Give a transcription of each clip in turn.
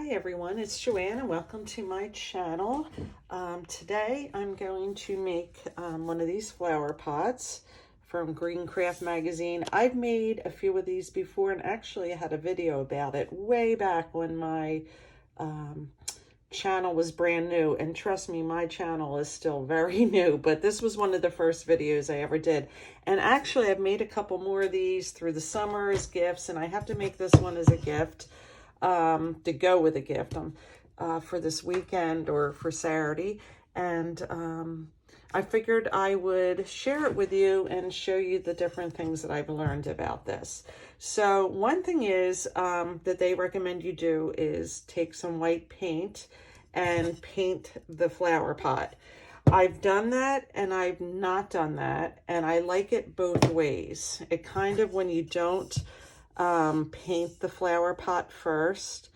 Hi everyone, it's Joanne and welcome to my channel. Today I'm going to make one of these flower pots from Green Craft magazine. I've made a few of these before and actually I had a video about it way back when my channel was brand new, and trust me, my channel is still very new, but this was one of the first videos I ever did. And actually I've made a couple more of these through the summer as gifts, and I have to make this one as a gift. To go with a gift for this weekend or for Saturday. And I figured I would share it with you and show you the different things that I've learned about this. So one thing is that they recommend you do is take some white paint and paint the flower pot. I've done that and I've not done that, and I like it both ways. It kind of, when you don't paint the flower pot first,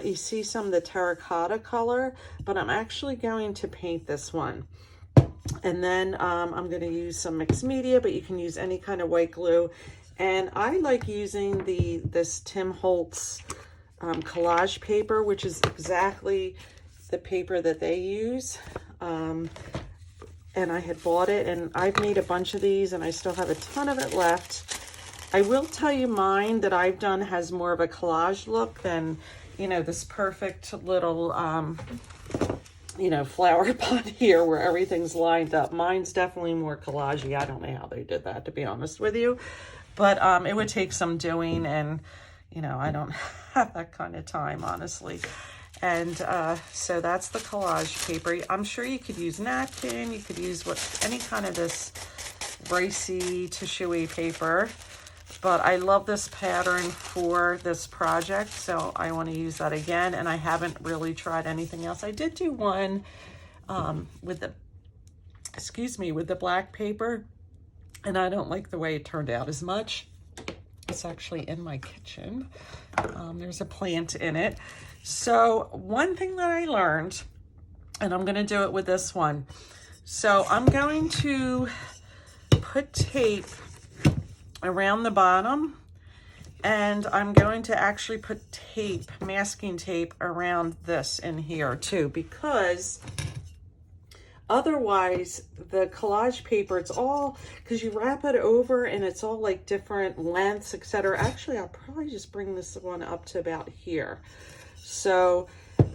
you see some of the terracotta color, but I'm actually going to paint this one. And then I'm going to use some mixed media, but you can use any kind of white glue. And I like using this Tim Holtz collage paper, which is exactly the paper that they use. And I had bought it, and I've made a bunch of these, and I still have a ton of it left. I will tell you, mine that I've done has more of a collage look than, you know, this perfect little, you know, flower pot here where everything's lined up. Mine's definitely more collagey. I don't know how they did that, to be honest with you. But it would take some doing, and, you know, I don't have that kind of time, honestly. And so that's the collage paper. I'm sure you could use napkin. You could use any kind of this ricey tissue paper. But I love this pattern for this project, so I want to use that again. And I haven't really tried anything else. I did do one with the black paper, and I don't like the way it turned out as much. It's actually in my kitchen. There's a plant in it. So one thing that I learned, and I'm going to do it with this one. So I'm going to put tape around the bottom, and I'm going to actually put masking tape around this in here too, because otherwise the collage paper, it's all, because you wrap it over and it's all like different lengths, etc. Actually, I'll probably just bring this one up to about here. So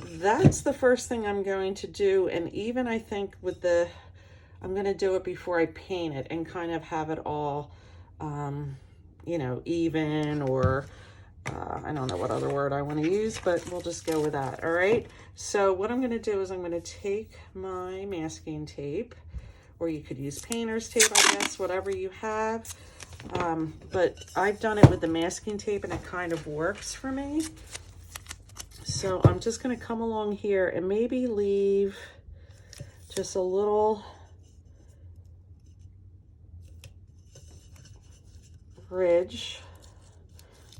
that's the first thing I'm going to do. And even I think I'm going to do it before I paint it and kind of have it all you know, even, or I don't know what other word I want to use, but we'll just go with that. All right. So what I'm going to do is I'm going to take my masking tape, or you could use painter's tape, I guess, whatever you have. But I've done it with the masking tape and it kind of works for me. So I'm just going to come along here and maybe leave just a little ridge,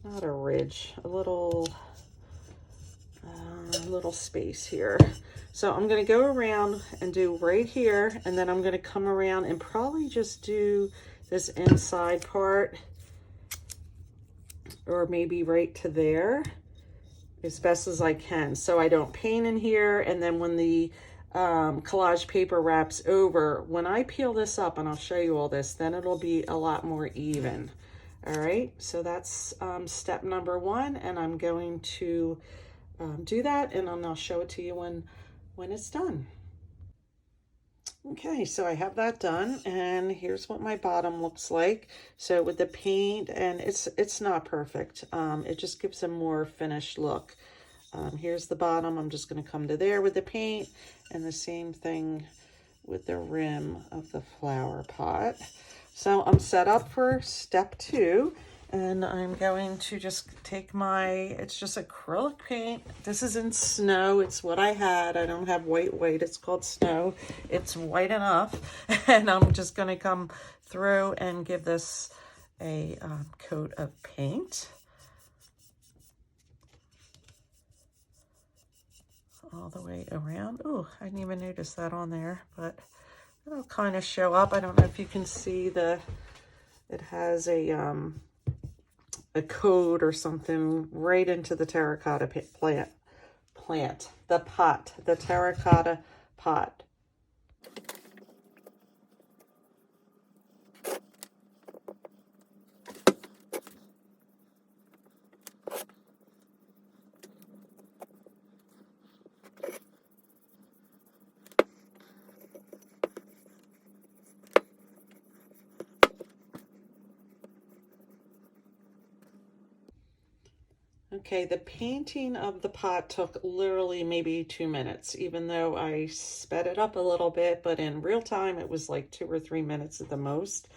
not a ridge, a little space here. So I'm going to go around and do right here, and then I'm going to come around and probably just do this inside part, or maybe right to there, as best as I can, so I don't paint in here. And then when the collage paper wraps over, when I peel this up, and I'll show you all this, then it'll be a lot more even. All right, so that's step number one, and I'm going to do that, and I'll show it to you when it's done. Okay, so I have that done, and here's what my bottom looks like. So with the paint, and it's not perfect. It just gives a more finished look. Here's the bottom. I'm just going to come to there with the paint, and the same thing with the rim of the flower pot. So I'm set up for step two, and I'm going to just take it's just acrylic paint. This is in snow. It's what I had. I don't have white. It's called snow. It's white enough. And I'm just going to come through and give this a coat of paint. All the way around. Oh, I didn't even notice that on there, but it'll kind of show up. I don't know if you can see it has a coat or something right into the terracotta plant. plant, the pot, the terracotta pot. Okay, the painting of the pot took literally maybe 2 minutes, even though I sped it up a little bit, but in real time it was like 2 or 3 minutes at the most.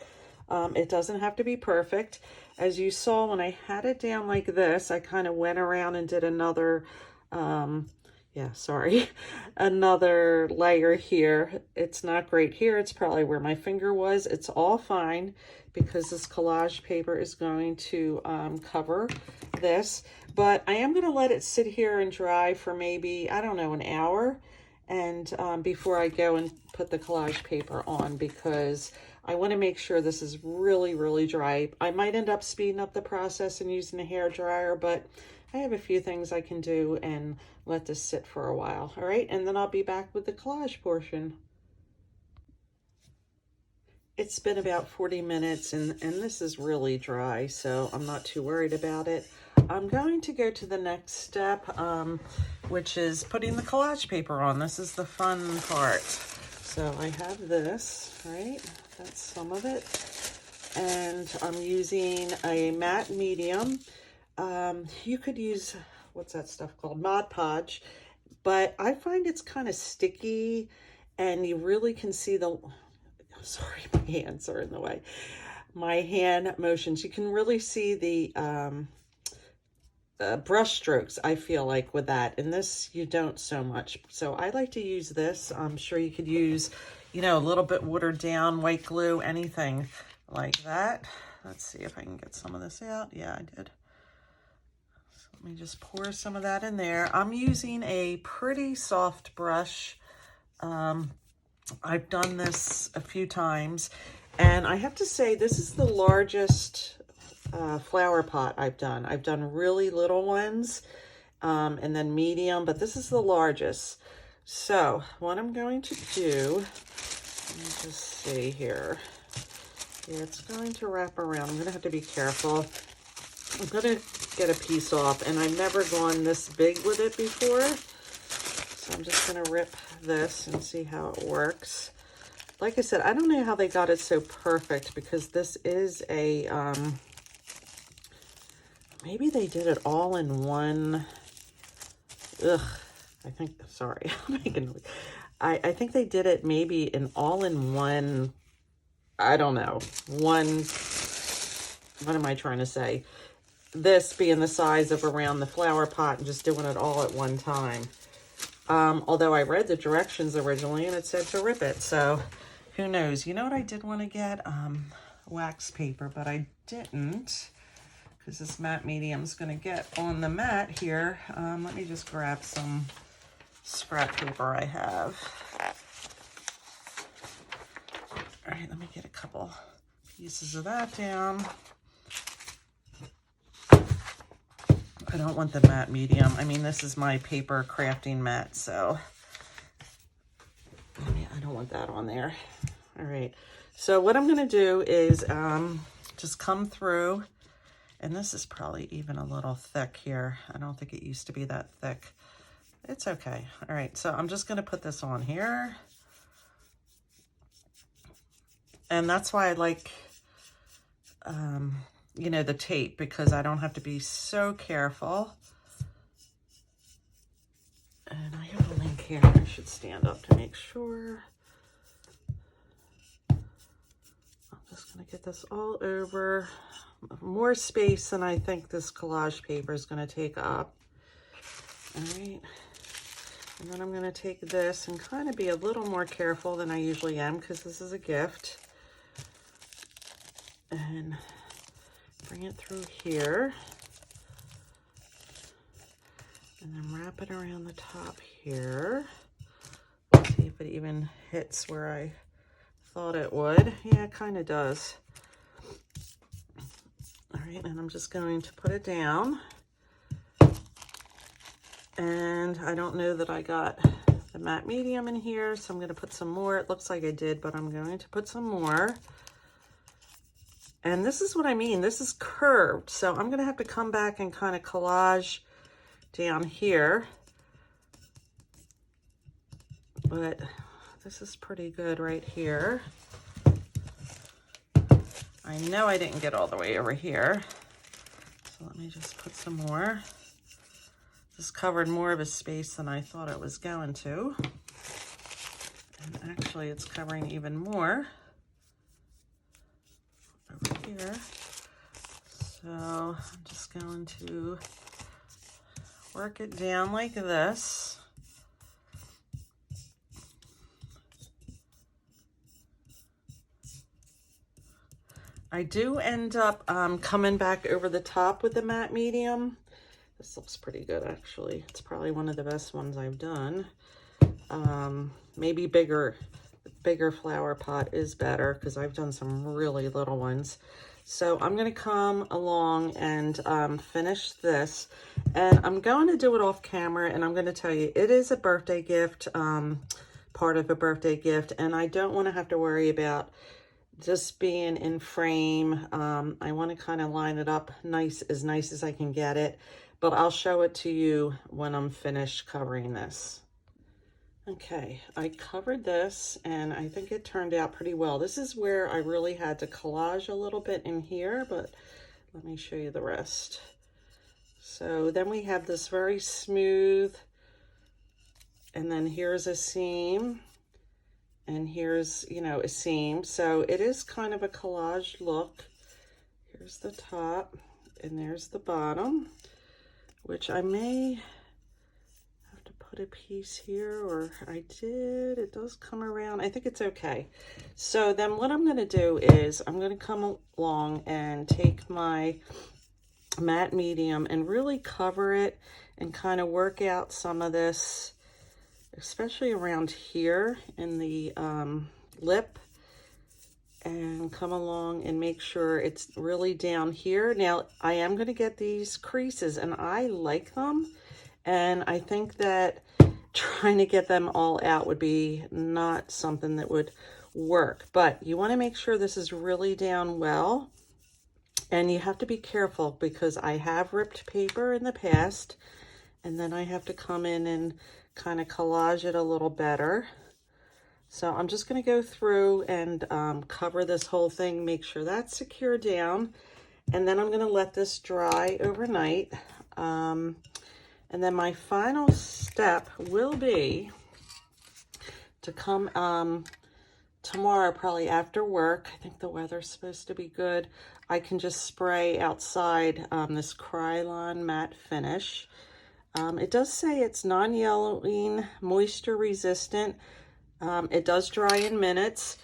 It doesn't have to be perfect. As you saw, when I had it down like this, I kind of went around and did another, another layer here. It's not great here. It's probably where my finger was. It's all fine because this collage paper is going to cover this. But I am going to let it sit here and dry for maybe, I don't know, an hour. And before I go and put the collage paper on, because I want to make sure this is really, really dry. I might end up speeding up the process and using a hair dryer, but I have a few things I can do and let this sit for a while. All right, and then I'll be back with the collage portion. It's been about 40 minutes and this is really dry, so I'm not too worried about it. I'm going to go to the next step, which is putting the collage paper on. This is the fun part. So I have this, right? That's some of it. And I'm using a matte medium. You could use, what's that stuff called? Mod Podge. But I find it's kind of sticky and you really can see the, sorry, my hands are in the way. My hand motions. You can really see the brush strokes, I feel like, with that. And this, you don't so much. So I like to use this. I'm sure you could use, you know, a little bit watered down white glue, anything like that. Let's see if I can get some of this out. Yeah, I did. So let me just pour some of that in there. I'm using a pretty soft brush. I've done this a few times, and I have to say this is the largest flower pot I've done. I've done really little ones and then medium, but this is the largest. So what I'm going to do, let me just see here. Yeah, it's going to wrap around. I'm going to have to be careful. I'm going to get a piece off, and I've never gone this big with it before. So I'm just going to rip this and see how it works. Like I said, I don't know how they got it so perfect, because this is a, maybe they did it all in one. Ugh, I think, sorry, I'm making noise. I think they did it maybe in all in one, I don't know, one, what am I trying to say? This being the size of around the flower pot and just doing it all at one time. Although I read the directions originally and it said to rip it, so who knows? You know what I did want to get? Wax paper, but I didn't, because this matte medium is going to get on the mat here. Let me just grab some scrap paper I have. All right, let me get a couple pieces of that down. I don't want the matte medium. I mean, this is my paper crafting mat, so I don't want that on there. All right, so what I'm going to do is just come through, and this is probably even a little thick here. I don't think it used to be that thick. It's okay. All right, so I'm just going to put this on here. And that's why I like, you know, the tape, because I don't have to be so careful. And I have a link here. I should stand up to make sure. I'm just going to get this all over. More space than I think this collage paper is going to take up. All right. And then I'm going to take this and kind of be a little more careful than I usually am, because this is a gift. And bring it through here. And then wrap it around the top here. Let's see if it even hits where I thought it would. Yeah, it kind of does. All right, and I'm just going to put it down. And I don't know that I got the matte medium in here, so I'm going to put some more. It looks like I did, but I'm going to put some more. And this is what I mean. This is curved, so I'm going to have to come back and kind of collage down here. But this is pretty good right here. I know I didn't get all the way over here. So let me just put some more. This covered more of a space than I thought it was going to. And actually it's covering even more over here. So I'm just going to work it down like this. I do end up coming back over the top with the matte medium. This looks pretty good, actually. It's probably one of the best ones I've done. Maybe bigger flower pot is better because I've done some really little ones. So I'm going to come along and finish this. And I'm going to do it off camera, and I'm going to tell you, it is a birthday gift, part of a birthday gift, and I don't want to have to worry about just being in frame. I want to kind of line it up nice as I can get it. But I'll show it to you when I'm finished covering this. Okay, I covered this and I think it turned out pretty well. This is where I really had to collage a little bit in here, but let me show you the rest. So then we have this very smooth, and then here's a seam, and here's, you know, a seam. So it is kind of a collage look. Here's the top and there's the bottom, which I may have to put a piece here, or I did. It does come around. I think it's okay. So then what I'm going to do is I'm going to come along and take my matte medium and really cover it and kind of work out some of this, especially around here in the lip, and come along and make sure it's really down here. Now, I am going to get these creases, and I like them, and I think that trying to get them all out would be not something that would work, but you want to make sure this is really down well, and you have to be careful because I have ripped paper in the past, and then I have to come in and kind of collage it a little better. So I'm just going to go through and cover this whole thing, make sure that's secure down, and then I'm going to let this dry overnight. And then my final step will be to come tomorrow, probably after work. I think the weather's supposed to be good. I can just spray outside this Krylon matte finish. It does say it's non-yellowing, moisture resistant. It does dry in minutes.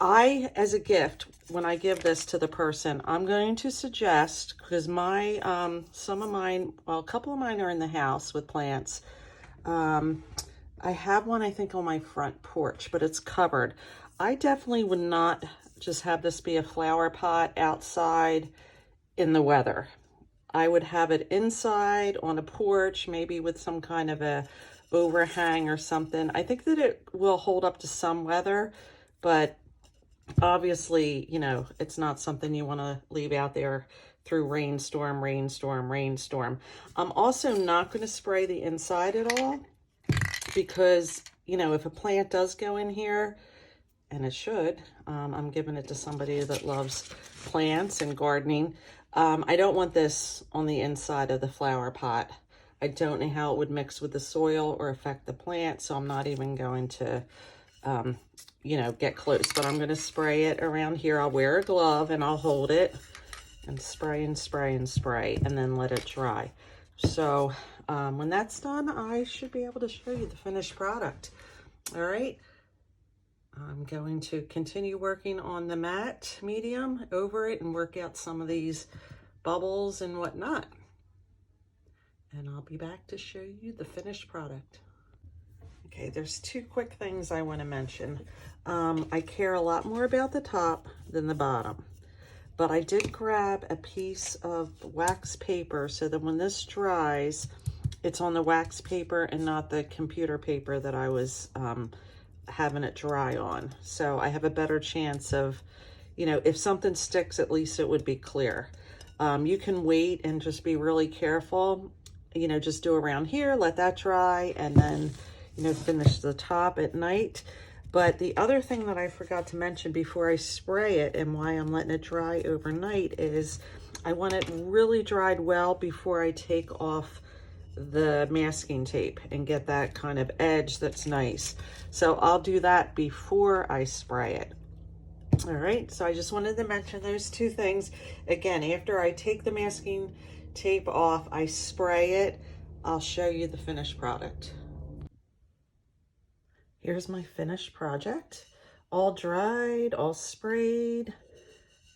As a gift, when I give this to the person, I'm going to suggest, because my, some of mine, well, a couple of mine are in the house with plants. I have one, I think, on my front porch, but it's covered. I definitely would not just have this be a flower pot outside in the weather. I would have it inside on a porch, maybe with some kind of a overhang or something. I think that it will hold up to some weather, but obviously, you know, it's not something you want to leave out there through rainstorm. I'm also not going to spray the inside at all because, you know, if a plant does go in here, and it should, I'm giving it to somebody that loves plants and gardening. I don't want this on the inside of the flower pot. I don't know how it would mix with the soil or affect the plant, so I'm not even going to, you know, get close. But I'm going to spray it around here. I'll wear a glove and I'll hold it and spray and spray and spray and then let it dry. So when that's done, I should be able to show you the finished product. All right. I'm going to continue working on the matte medium over it and work out some of these bubbles and whatnot. And I'll be back to show you the finished product. Okay, there's two quick things I want to mention. I care a lot more about the top than the bottom, but I did grab a piece of wax paper so that when this dries, it's on the wax paper and not the computer paper that I was having it dry on. So I have a better chance of, you know, if something sticks, at least it would be clear. You can wait and just be really careful, you know, just do around here, let that dry, and then, you know, finish the top at night. But the other thing that I forgot to mention before I spray it and why I'm letting it dry overnight is I want it really dried well before I take off the masking tape and get that kind of edge that's nice. So I'll do that before I spray it. All right, so I just wanted to mention those two things. Again, after I take the masking tape off, I spray it. I'll show you the finished product. Here's my finished project. All dried, all sprayed.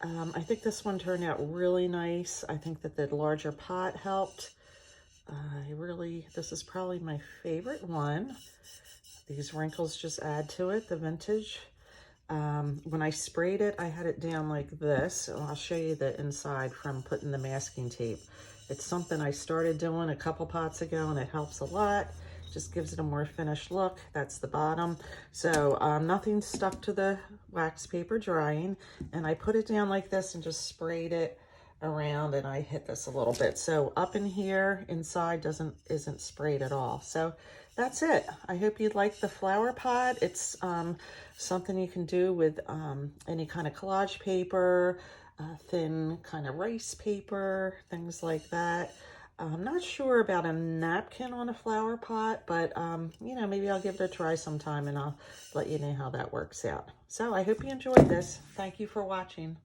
I think this one turned out really nice. I think that the larger pot helped. This is probably my favorite one. These wrinkles just add to it, the vintage. When I sprayed it, I had it down like this. So I'll show you the inside from putting the masking tape. It's something I started doing a couple pots ago, and it helps a lot. Just gives it a more finished look. That's the bottom. So nothing stuck to the wax paper drying, and I put it down like this and just sprayed it around, and I hit this a little bit. So up in here, inside isn't sprayed at all. So that's it. I hope you like the flower pot. It's something you can do with any kind of collage paper, thin kind of rice paper, things like that. I'm not sure about a napkin on a flower pot, but you know, maybe I'll give it a try sometime and I'll let you know how that works out. So I hope you enjoyed this. Thank you for watching.